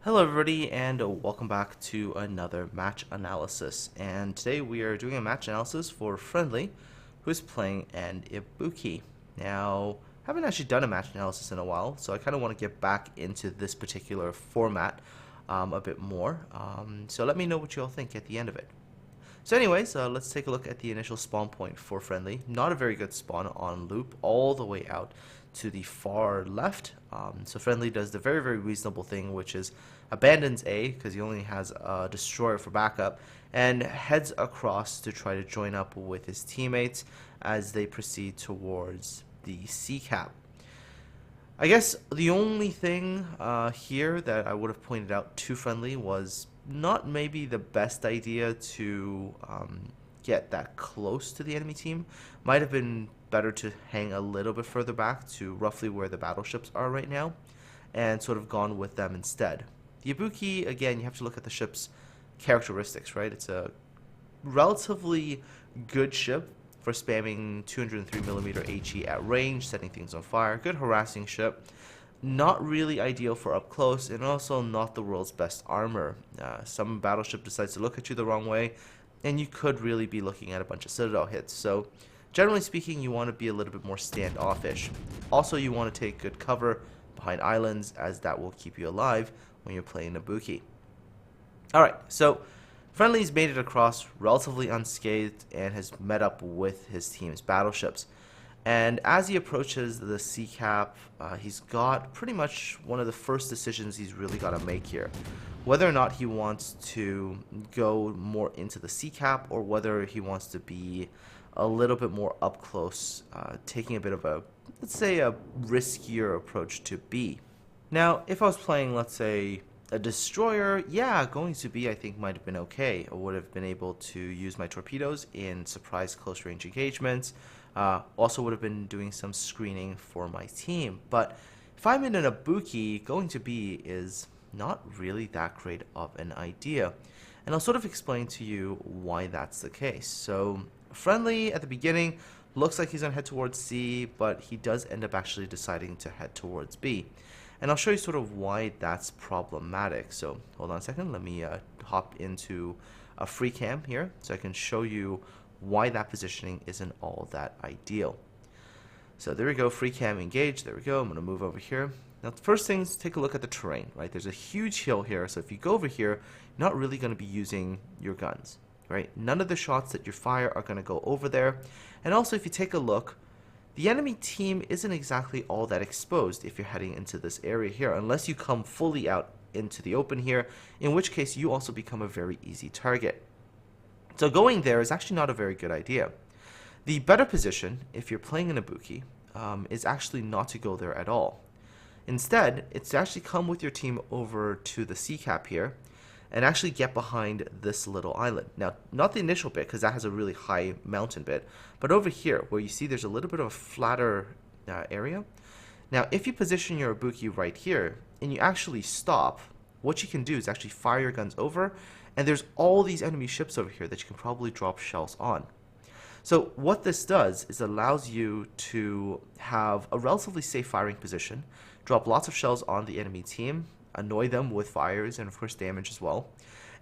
Hello everybody and welcome back to another match analysis, and today we are doing a match analysis for Friendly, who is playing an Ibuki. Now, I haven't actually done a match analysis in a while, so I kind of want to get back into this particular format a bit more, so let me know what you all think at the end of it. So anyways, let's take a look at the initial spawn point for Friendly. Not a very good spawn on loop, all the way out to the far left. So Friendly does the very reasonable thing, which is abandons A, because he only has a destroyer for backup, and heads across to try to join up with his teammates as they proceed towards the C cap. I guess the only thing here that I would have pointed out to Friendly was not maybe the best idea to get that close to the enemy team. Might have been better to hang a little bit further back to roughly where the battleships are right now and sort of gone with them instead. The Ibuki, again, you have to look at the ship's characteristics, right? It's a relatively good ship for spamming 203mm HE at range, setting things on fire. Good harassing ship. Not really ideal for up close, and also not the world's best armor. Some battleship decides to look at you the wrong way, and you could really be looking at a bunch of Citadel hits. So, generally speaking, you want to be a little bit more standoffish. Also, you want to take good cover behind islands, as that will keep you alive when you're playing Ibuki. Alright, so Friendly's made it across relatively unscathed and has met up with his team's battleships. And as he approaches the C cap, he's got pretty much one of the first decisions he's really got to make here. Whether or not he wants to go more into the C cap, or whether he wants to be a little bit more up close, taking a bit of a, let's say, a riskier approach to B. Now, if I was playing, let's say, a destroyer, yeah, going to B I think might have been okay. I would have been able to use my torpedoes in surprise close range engagements. Also would have been doing some screening for my team. But if I'm in an Ibuki, going to B is not really that great of an idea. And I'll sort of explain to you why that's the case. So, Friendly at the beginning looks like he's going to head towards C, but he does end up actually deciding to head towards B. And I'll show you sort of why that's problematic. So hold on a second, let me hop into a free cam here so I can show you why that positioning isn't all that ideal. So there we go, free cam engaged, there we go, I'm going to move over here. Now first things, take a look at the terrain, right? There's a huge hill here, so if you go over here, you're not really going to be using your guns, right? None of the shots that you fire are going to go over there. And also if you take a look, the enemy team isn't exactly all that exposed if you're heading into this area here, unless you come fully out into the open here, in which case you also become a very easy target. So going there is actually not a very good idea. The better position, if you're playing an Ibuki, is actually not to go there at all. Instead, it's to actually come with your team over to the C cap here, and actually get behind this little island. Now, not the initial bit, because that has a really high mountain bit, but over here, where you see there's a little bit of a flatter area. Now, if you position your Ibuki right here, and you actually stop, what you can do is actually fire your guns over, and there's all these enemy ships over here that you can probably drop shells on. So what this does is allows you to have a relatively safe firing position, drop lots of shells on the enemy team, annoy them with fires and of course damage as well,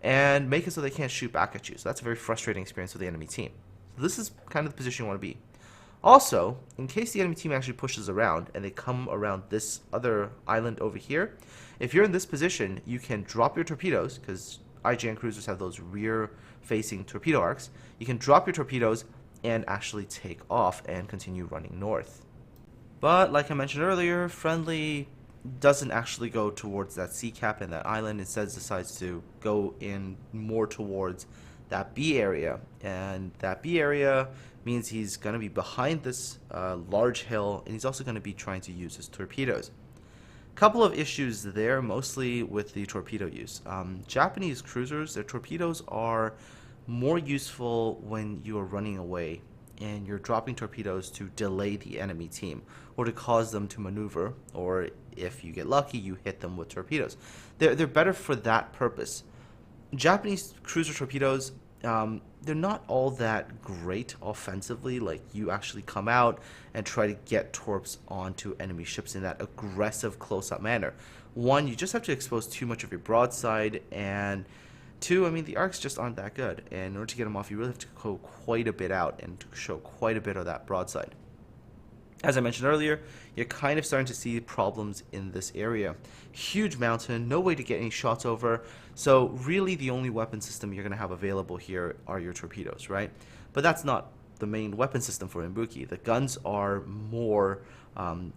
and make it so they can't shoot back at you. So that's a very frustrating experience for the enemy team. So this is kind of the position you want to be. Also, in case the enemy team actually pushes around and they come around this other island over here, if you're in this position, you can drop your torpedoes, because IJN cruisers have those rear-facing torpedo arcs. You can drop your torpedoes and actually take off and continue running north. But like I mentioned earlier, Friendly doesn't actually go towards that C cap and that island. Instead decides to go in more towards that B area, and that B area means he's going to be behind this large hill, and he's also going to be trying to use his torpedoes. Couple of issues there, mostly with the torpedo use. Japanese cruisers, their torpedoes are more useful when you are running away and you're dropping torpedoes to delay the enemy team or to cause them to maneuver, or if you get lucky, you hit them with torpedoes. They're better for that purpose. Japanese cruiser torpedoes they're not all that great offensively. Like, you actually come out and try to get torps onto enemy ships in that aggressive close-up manner. One, you just have to expose too much of your broadside, and two, I mean, the arcs just aren't that good. And in order to get them off, you really have to go quite a bit out and to show quite a bit of that broadside. As I mentioned earlier, you're kind of starting to see problems in this area. Huge mountain, no way to get any shots over, so really the only weapon system you're going to have available here are your torpedoes, right? But that's not the main weapon system for Ibuki. The guns are more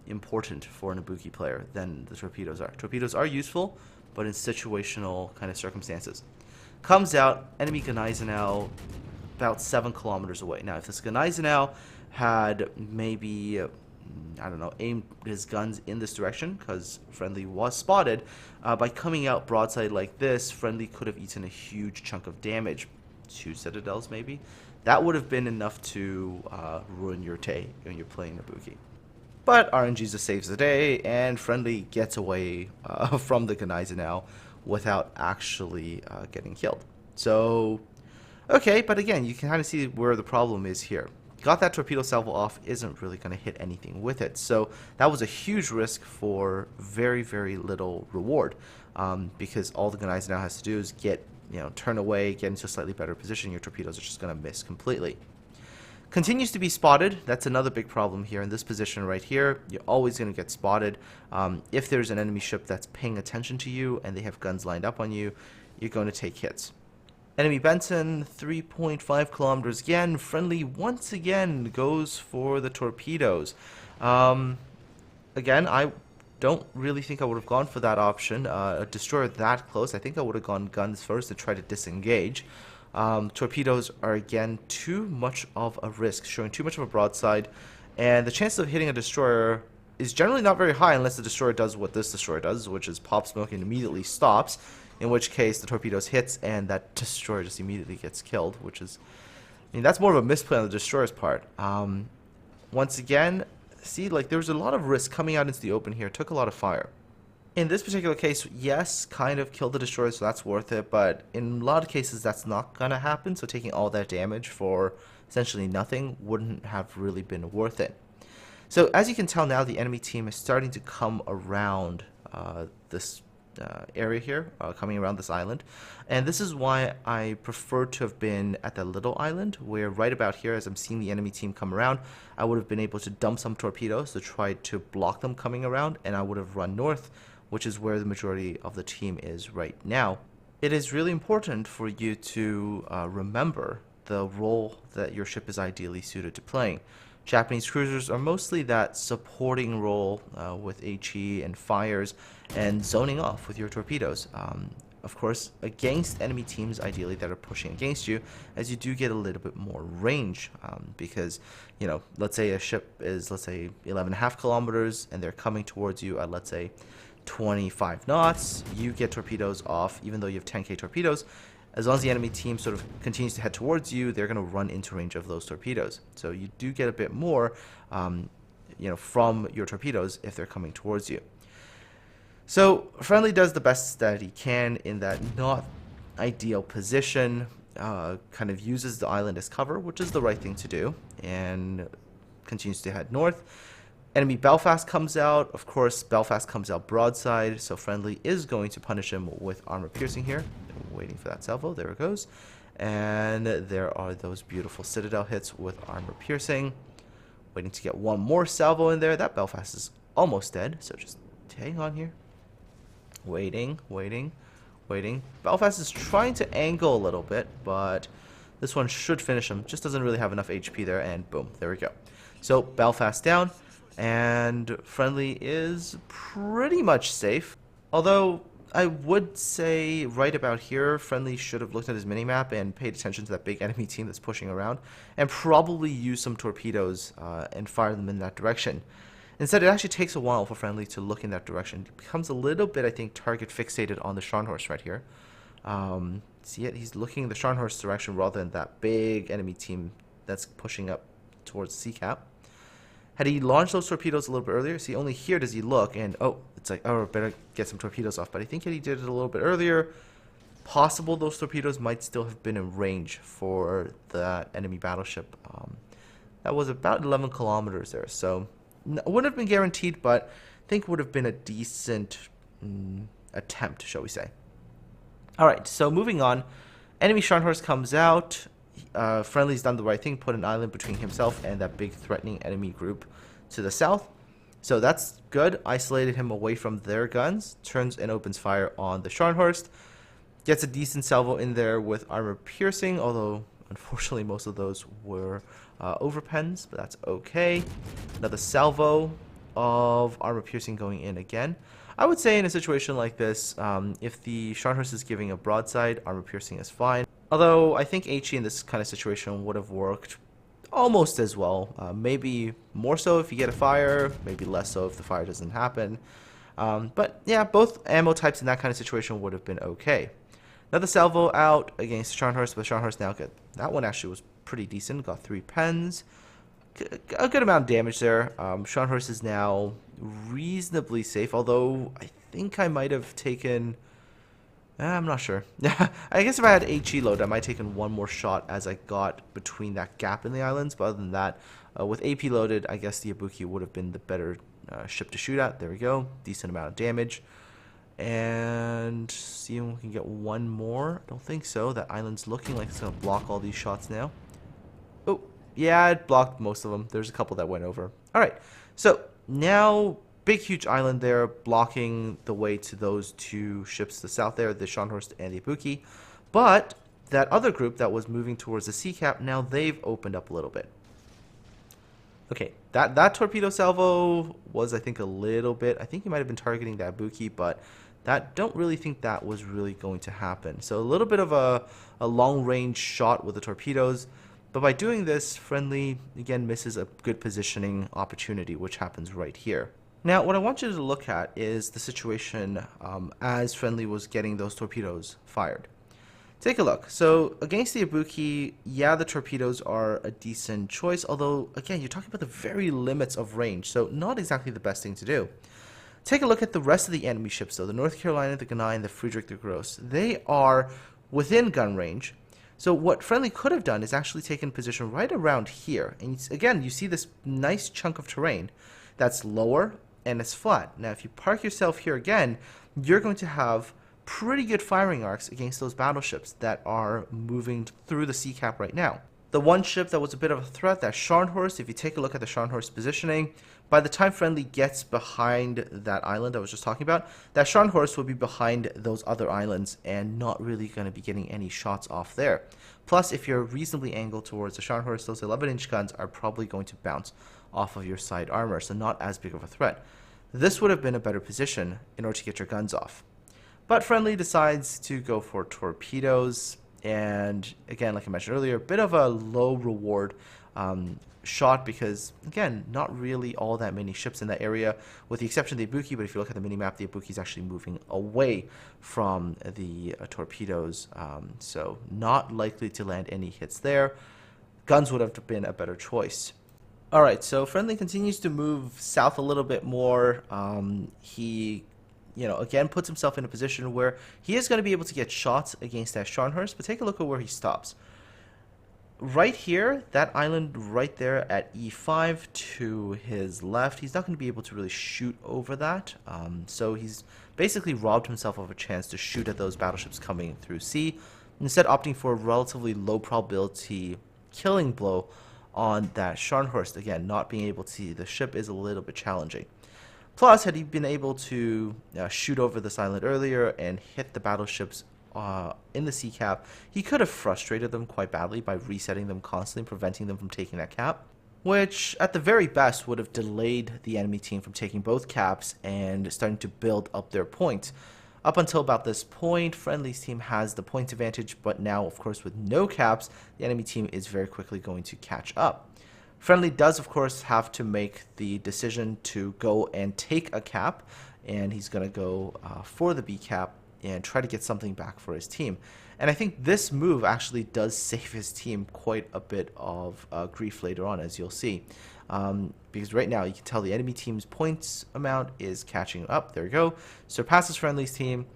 important for an Ibuki player than the torpedoes are. Torpedoes are useful, but in situational kind of circumstances. Comes out, enemy Gneisenau about 7 kilometers away. Now, if this Gneisenau had maybe, I don't know, aimed his guns in this direction, because Friendly was spotted, by coming out broadside like this, Friendly could have eaten a huge chunk of damage. 2 citadels, maybe? That would have been enough to ruin your day when you're playing Ibuki. But RNG just saves the day, and Friendly gets away from the Gneisenau without actually getting killed. So, okay, but again, you can kind of see where the problem is here. Got that torpedo salvo off, isn't really going to hit anything with it. So that was a huge risk for very, very little reward, because all the Gneisenau has to do is get, turn away, get into a slightly better position. Your torpedoes are just going to miss completely. Continues to be spotted. That's another big problem here in this position right here. You're always going to get spotted. If there's an enemy ship that's paying attention to you and they have guns lined up on you, you're going to take hits. Enemy Benson, 3.5 kilometers again. Friendly once again goes for the torpedoes. Again, I don't really think I would have gone for that option. A destroyer that close, I think I would have gone guns first to try to disengage. Torpedoes are again too much of a risk, showing too much of a broadside, and the chance of hitting a destroyer is generally not very high unless the destroyer does what this destroyer does, which is pop smoke and immediately stops, in which case the torpedoes hits and that destroyer just immediately gets killed, which is, I mean, that's more of a misplay on the destroyer's part. Once again, see, like, there was a lot of risk coming out into the open here, took a lot of fire. In this particular case, yes, kind of killed the destroyer, so that's worth it, but in a lot of cases that's not going to happen, so taking all that damage for essentially nothing wouldn't have really been worth it. So as you can tell now, the enemy team is starting to come around this area here, coming around this island, and this is why I prefer to have been at the little island, where right about here, as I'm seeing the enemy team come around, I would have been able to dump some torpedoes to try to block them coming around, and I would have run north, which is where the majority of the team is right now. It is really important for you to remember the role that your ship is ideally suited to playing. Japanese cruisers are mostly that supporting role with HE and fires and zoning off with your torpedoes. Of course, against enemy teams, ideally, that are pushing against you, as you do get a little bit more range, because, let's say a ship is, 11.5 kilometers, and they're coming towards you at, let's say, 25 knots, you get torpedoes off, even though you have 10k torpedoes. As long as the enemy team sort of continues to head towards you, they're going to run into range of those torpedoes. So you do get a bit more, from your torpedoes if they're coming towards you. So Friendly does the best that he can in that not ideal position, kind of uses the island as cover, which is the right thing to do, and continues to head north. Enemy Belfast comes out. Of course, Belfast comes out broadside, so Friendly is going to punish him with armor piercing here. Waiting for that salvo. There it goes. And there are those beautiful Citadel hits with armor piercing. Waiting to get one more salvo in there. That Belfast is almost dead, so just hang on here. Waiting. Belfast is trying to angle a little bit, but this one should finish him. Just doesn't really have enough HP there, and boom, there we go. So Belfast down. And Friendly is pretty much safe. Although I would say right about here, Friendly should have looked at his minimap and paid attention to that big enemy team that's pushing around, and probably used some torpedoes and fire them in that direction. Instead, it actually takes a while for Friendly to look in that direction. It becomes a little bit, I think, target fixated on the Scharnhorst right here. See it? He's looking in the Scharnhorst direction rather than that big enemy team that's pushing up towards CCAP. Had he launched those torpedoes a little bit earlier, see, only here does he look, and, oh, it's like, oh, better get some torpedoes off. But I think he did it a little bit earlier. possible those torpedoes might still have been in range for that enemy battleship. That was about 11 kilometers there, so wouldn't have been guaranteed, but I think would have been a decent attempt, shall we say. Alright, so moving on. Enemy Scharnhorst comes out. Friendly's done the right thing, put an island between himself and that big threatening enemy group to the south. So that's good. Isolated him away from their guns. Turns and opens fire on the Scharnhorst. Gets a decent salvo in there with armor piercing, although unfortunately most of those were overpens, but that's okay. Another salvo of armor piercing going in again. I would say in a situation like this, if the Scharnhorst is giving a broadside, armor piercing is fine. Although I think HE in this kind of situation would have worked almost as well. Maybe more so if you get a fire, maybe less so if the fire doesn't happen. But yeah, both ammo types in that kind of situation would have been okay. Another salvo out against Scharnhorst, but Scharnhorst now got that one actually was pretty decent. Got 3 pens. A good amount of damage there. Scharnhorst is now reasonably safe, although I think I might have taken... I'm not sure. I guess if I had HE load, I might have taken one more shot as I got between that gap in the islands. But other than that, with AP loaded, I guess the Ibuki would have been the better ship to shoot at. There we go. Decent amount of damage. And see if we can get one more. Don't think so. That island's looking like it's going to block all these shots now. Oh, yeah, it blocked most of them. There's a couple that went over. All right. So now... big, huge island there, blocking the way to those 2 ships to the south there, the Scharnhorst and the Ibuki. But that other group that was moving towards the sea cap, now they've opened up a little bit. Okay, that torpedo salvo was, I think, a little bit... I think he might have been targeting that Ibuki, but don't really think that was really going to happen. So a little bit of a long-range shot with the torpedoes. But by doing this, Friendly, again, misses a good positioning opportunity, which happens right here. Now, what I want you to look at is the situation as Friendly was getting those torpedoes fired. Take a look. So, against the Ibuki, yeah, the torpedoes are a decent choice, although, again, you're talking about the very limits of range, so not exactly the best thing to do. Take a look at the rest of the enemy ships, though. The North Carolina, the Ganai, and the Friedrich the Gross. They are within gun range. So what Friendly could have done is actually taken position right around here. And again, you see this nice chunk of terrain that's lower and it's flat. Now, if you park yourself here again, you're going to have pretty good firing arcs against those battleships that are moving through the sea cap right now. The one ship that was a bit of a threat, that Scharnhorst, if you take a look at the Scharnhorst positioning, by the time Friendly gets behind that island I was just talking about, that Scharnhorst will be behind those other islands and not really going to be getting any shots off there. Plus, if you're reasonably angled towards the Scharnhorst, those 11-inch guns are probably going to bounce off of your side armor, so not as big of a threat. This would have been a better position in order to get your guns off. But Friendly decides to go for torpedoes, and again, like I mentioned earlier, a bit of a low reward shot because, again, not really all that many ships in that area, with the exception of the Ibuki, but if you look at the mini-map, the Ibuki is actually moving away from the torpedoes, so not likely to land any hits there. Guns would have been a better choice. Alright, so Friendly continues to move south a little bit more. He, again puts himself in a position where he is going to be able to get shots against that Scharnhorst, but take a look at where he stops. Right here, that island right there at E5 to his left, he's not going to be able to really shoot over that. So he's basically robbed himself of a chance to shoot at those battleships coming through sea, instead opting for a relatively low probability killing blow on that Scharnhorst. Again, not being able to see the ship is a little bit challenging. Plus, had he been able to shoot over this island earlier and hit the battleships in the sea cap, he could have frustrated them quite badly by resetting them constantly, preventing them from taking that cap, which at the very best would have delayed the enemy team from taking both caps and starting to build up their points. Up until about this point, Friendly's team has the point advantage, but now, of course, with no caps, the enemy team is very quickly going to catch up. Friendly does, of course, have to make the decision to go and take a cap, and he's going to go for the B cap and try to get something back for his team. And I think this move actually does save his team quite a bit of grief later on, as you'll see. Because right now, you can tell the enemy team's points amount is catching up. There we go. Surpasses Friendly's team.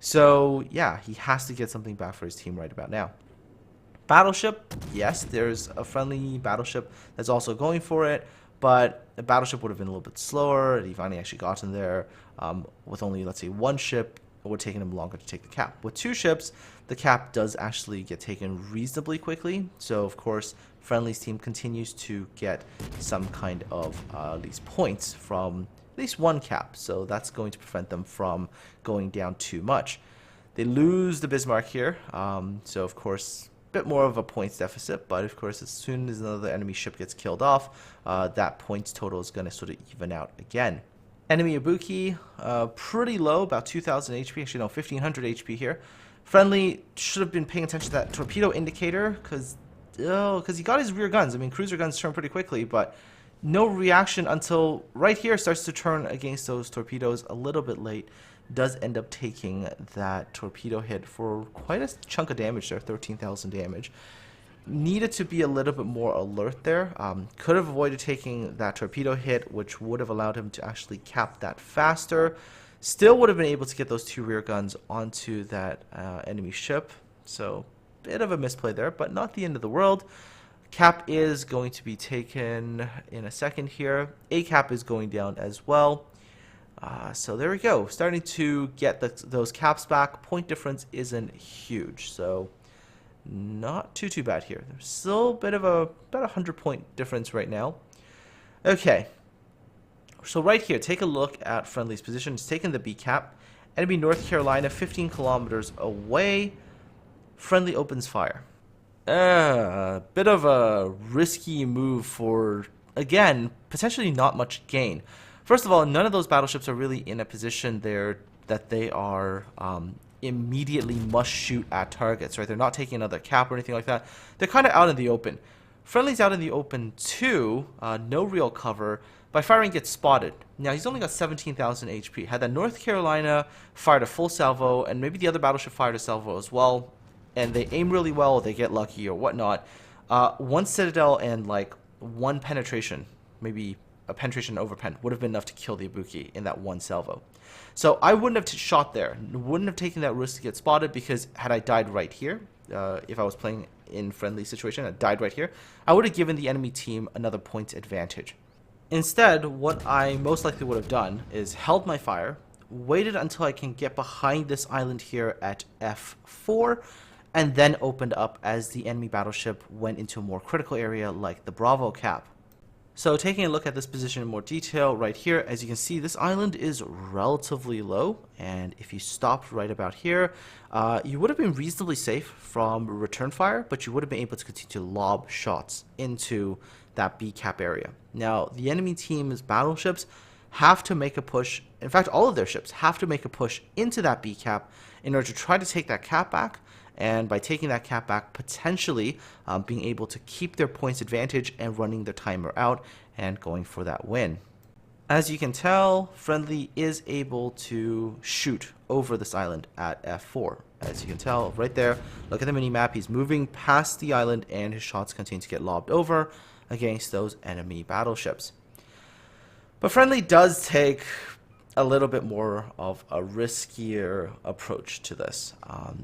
So yeah, he has to get something back for his team right about now. Battleship, yes, there's a friendly battleship that's also going for it, but the battleship would have been a little bit slower. He finally actually gotten there with only, let's say, one ship. It would have taken him longer to take the cap. With two ships, the cap does actually get taken reasonably quickly. So, of course, Friendly's team continues to get some kind of at least points from at least one cap. So that's going to prevent them from going down too much. They lose the Bismarck here. So, of course, bit more of a points deficit, but of course as soon as another enemy ship gets killed off, that points total is going to sort of even out again. Enemy Ibuki, pretty low, about 2000 HP, actually no, 1500 HP here. Friendly should have been paying attention to that torpedo indicator, because he got his rear guns. I mean, cruiser guns turn pretty quickly, but no reaction until right here starts to turn against those torpedoes a little bit late. Does end up taking that torpedo hit for quite a chunk of damage there, 13,000 damage. Needed to be a little bit more alert there. Could have avoided taking that torpedo hit, which would have allowed him to actually cap that faster. Still would have been able to get those two rear guns onto that enemy ship. So, bit of a misplay there, but not the end of the world. Cap is going to be taken in a second here. A cap is going down as well. So there we go. Starting to get those caps back. Point difference isn't huge, so not too bad here. There's still a bit of about 100-point difference right now. Okay. So right here, take a look at Friendly's position. It's taken the B cap. Enemy North Carolina, 15 kilometers away. Friendly opens fire. Bit of a risky move for, again, potentially not much gain. First of all, none of those battleships are really in a position there that they are immediately must shoot at targets, right? They're not taking another cap or anything like that. They're kind of out in the open. Friendly's out in the open too, no real cover. By firing, gets spotted. Now, he's only got 17,000 HP. Had that North Carolina fired a full salvo, and maybe the other battleship fired a salvo as well, and they aim really well, they get lucky or whatnot. One Citadel and like one penetration, maybe a penetration overpen, would have been enough to kill the Ibuki in that one salvo. So I wouldn't have shot there, wouldn't have taken that risk to get spotted, because had I died right here, if I was playing in Friendly situation, I died right here, I would have given the enemy team another point advantage. Instead, what I most likely would have done is held my fire, waited until I can get behind this island here at F4, and then opened up as the enemy battleship went into a more critical area like the Bravo cap. So taking a look at this position in more detail right here, as you can see, this island is relatively low, and if you stopped right about here, you would have been reasonably safe from return fire, but you would have been able to continue to lob shots into that B cap area. Now, the enemy team's battleships have to make a push, in fact, all of their ships have to make a push into that B cap in order to try to take that cap back, and by taking that cap back, potentially being able to keep their points advantage and running their timer out and going for that win. As you can tell, Friendly is able to shoot over this island at F4. As you can tell right there, look at the mini-map, he's moving past the island and his shots continue to get lobbed over against those enemy battleships. But Friendly does take a little bit more of a riskier approach to this.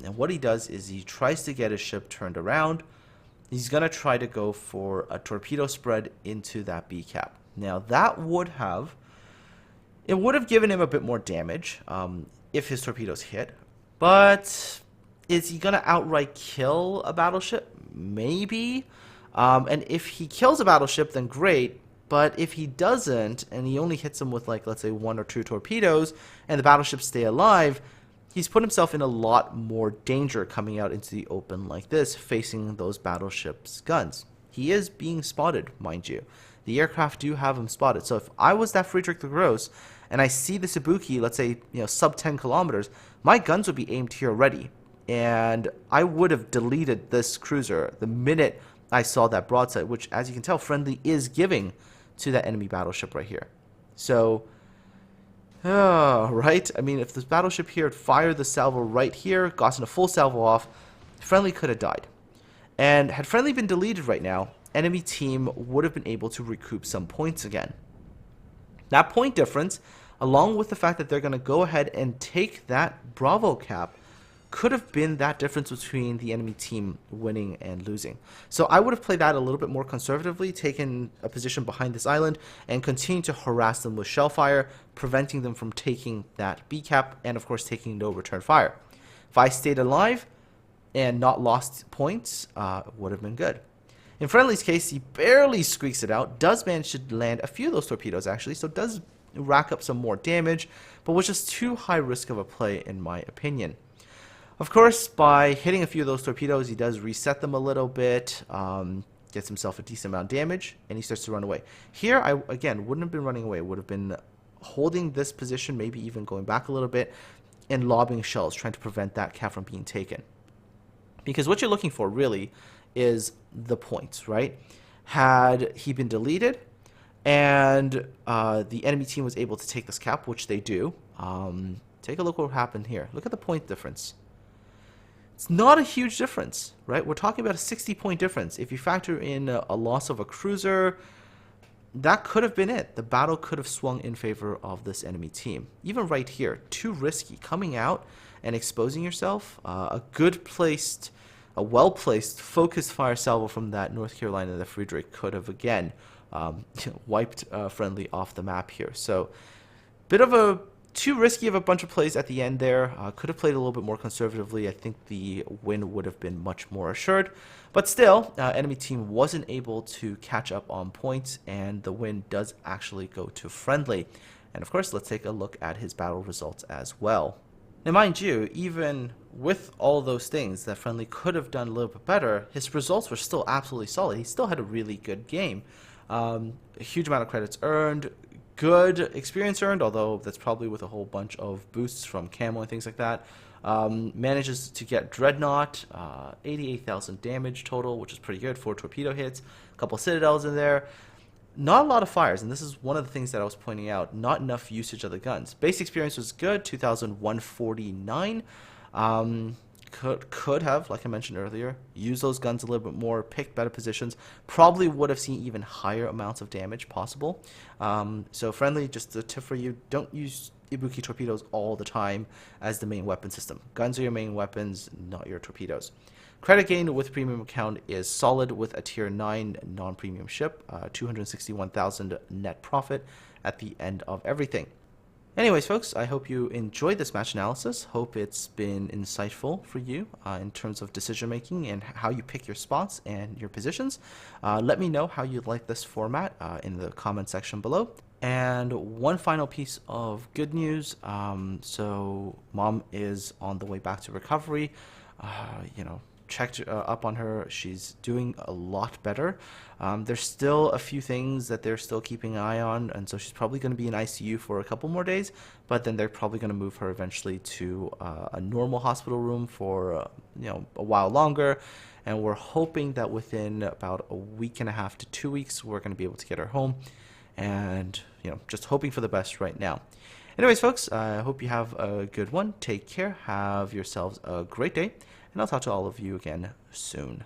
And what he does is he tries to get his ship turned around. He's going to try to go for a torpedo spread into that B cap. Now that would have given him a bit more damage if his torpedoes hit. But is he going to outright kill a battleship? Maybe. And if he kills a battleship, then great. But if he doesn't, and he only hits them with, like, let's say 1 or 2 torpedoes, and the battleships stay alive, he's put himself in a lot more danger coming out into the open like this, facing those battleships' guns. He is being spotted, mind you. The aircraft do have him spotted. So if I was that Friedrich the Gross, and I see this Ibuki, let's say, sub 10 kilometers, my guns would be aimed here already. And I would have deleted this cruiser the minute I saw that broadside, which, as you can tell, Friendly is giving to that enemy battleship right here. So, right? I mean, if this battleship here had fired the salvo right here, gotten a full salvo off, Friendly could have died. And had Friendly been deleted right now, enemy team would have been able to recoup some points again. That point difference along with the fact that they're going to go ahead and take that Bravo cap, could have been that difference between the enemy team winning and losing. So I would have played that a little bit more conservatively, taken a position behind this island, and continued to harass them with shell fire, preventing them from taking that B cap, and of course taking no return fire. If I stayed alive and not lost points, would have been good. In Friendly's case, he barely squeaks it out, does manage to land a few of those torpedoes actually, so does rack up some more damage, but was just too high risk of a play in my opinion. Of course, by hitting a few of those torpedoes, he does reset them a little bit, gets himself a decent amount of damage, and he starts to run away. Here, I, again, wouldn't have been running away. Would have been holding this position, maybe even going back a little bit, and lobbing shells, trying to prevent that cap from being taken. Because what you're looking for, really, is the points, right? Had he been deleted, and the enemy team was able to take this cap, which they do, take a look what happened here. Look at the point difference. It's not a huge difference, right? We're talking about a 60-point difference. If you factor in a loss of a cruiser, that could have been it. The battle could have swung in favor of this enemy team. Even right here, too risky. Coming out and exposing yourself, a well-placed, focused fire salvo from that North Carolina, the Friedrich, could have, again, wiped Friendly off the map here. So, bit of a too risky of a bunch of plays at the end there. Could have played a little bit more conservatively. I think the win would have been much more assured. But still, enemy team wasn't able to catch up on points, and the win does actually go to Friendly. And of course, let's take a look at his battle results as well. Now, mind you, even with all those things that Friendly could have done a little bit better, his results were still absolutely solid. He still had a really good game. A huge amount of credits earned, good experience earned, although that's probably with a whole bunch of boosts from camo and things like that. Manages to get Dreadnought, 88,000 damage total, which is pretty good. 4 torpedo hits, a couple Citadels in there. Not a lot of fires, and this is one of the things that I was pointing out. Not enough usage of the guns. Base experience was good, 2,149. Could have, like I mentioned earlier, used those guns a little bit more, picked better positions. Probably would have seen even higher amounts of damage possible. So Friendly, just a tip for you, don't use Ibuki torpedoes all the time as the main weapon system. Guns are your main weapons, not your torpedoes. Credit gain with premium account is solid with a tier 9 non-premium ship, 261,000 net profit at the end of everything. Anyways, folks, I hope you enjoyed this match analysis. Hope it's been insightful for you in terms of decision making and how you pick your spots and your positions. Let me know how you like this format in the comment section below. And one final piece of good news. So Mom is on the way back to recovery. Checked up on her. She's doing a lot better. There's still a few things that they're still keeping an eye on, and so she's probably going to be in ICU for a couple more days, but then they're probably going to move her eventually to a normal hospital room for a while longer, and we're hoping that within about a week and a half to 2 weeks we're going to be able to get her home, and just hoping for the best right now. Anyways, folks, I hope you have a good one. Take care. Have yourselves a great day. And I'll talk to all of you again soon.